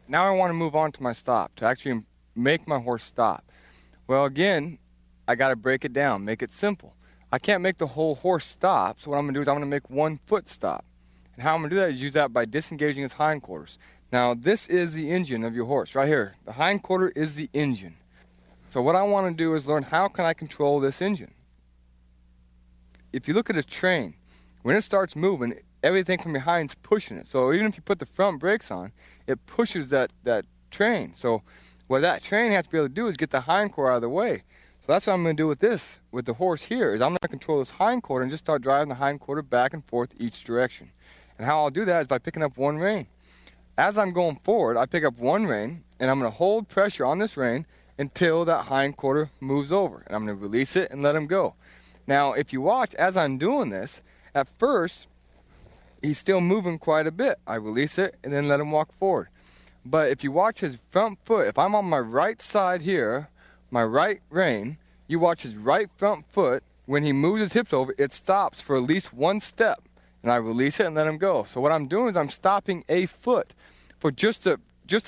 Now I want to move on to my stop, to actually make my horse stop. Well, again, I got to break it down, make it simple. I can't make the whole horse stop, so what I'm going to do is I'm going to make one foot stop. And how I'm going to do that is use that by disengaging his hindquarters. Now, this is the engine of your horse, right here. The hindquarter is the engine. So what I want to do is learn how can I control this engine. If you look at a train, when it starts moving, everything from behind is pushing it. So even if you put the front brakes on, it pushes that train. So what that train has to be able to do is get the hindquarter out of the way. So that's what I'm going to do with this, with the horse here, is I'm going to control this hindquarter and just start driving the hindquarter back and forth each direction. And how I'll do that is by picking up one rein. As I'm going forward, I pick up one rein, and I'm going to hold pressure on this rein until that hindquarter moves over. And I'm going to release it and let him go. Now, if you watch, as I'm doing this, at first, he's still moving quite a bit. I release it and then let him walk forward. But if you watch his front foot, if I'm on my right side here, my right rein, you watch his right front foot, when he moves his hips over, it stops for at least one step. And I release it and let him go. So what I'm doing is I'm stopping a foot for just a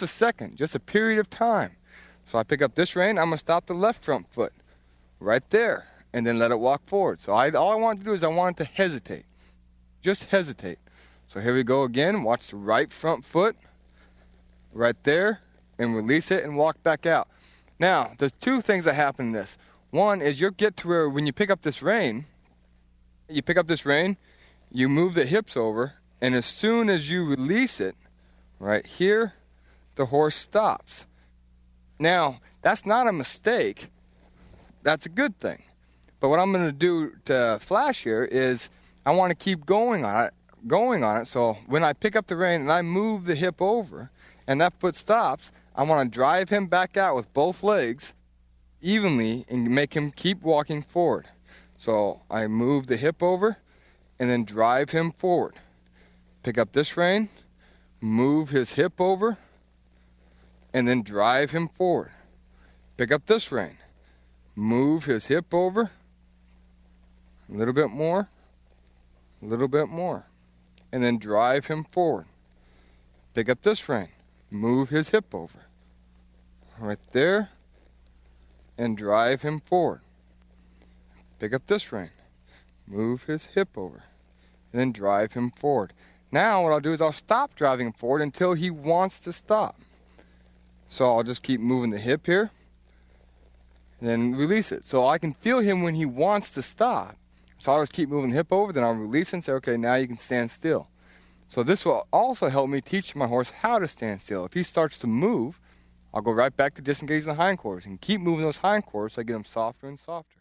second, just a period of time. So I pick up this rein, I'm going to stop the left front foot right there and then let it walk forward. So all I want to do is I want it to hesitate. Just hesitate. So here we go again. Watch the right front foot right there and release it and walk back out. Now, there's two things that happen in this. One is you'll get to where when you pick up this rein, you move the hips over, and as soon as you release it, right here, the horse stops. Now, that's not a mistake. That's a good thing. But what I'm going to do to flash here is I want to keep going on it. So when I pick up the rein and I move the hip over and that foot stops, I want to drive him back out with both legs evenly and make him keep walking forward. So I move the hip over and then drive him forward. Pick up this rein, move his hip over, and then drive him forward. Pick up this rein, move his hip over, a little bit more, and then drive him forward. Pick up this rein, move his hip over, right there, and drive him forward. Pick up this rein, move his hip over, and then drive him forward. Now what I'll do is I'll stop driving him forward until he wants to stop. So I'll just keep moving the hip here, and then release it. So I can feel him when he wants to stop. So I'll just keep moving the hip over, then I'll release it and say, okay, now you can stand still. So this will also help me teach my horse how to stand still. If he starts to move, I'll go right back to disengaging the hindquarters and keep moving those hindquarters so I get them softer and softer.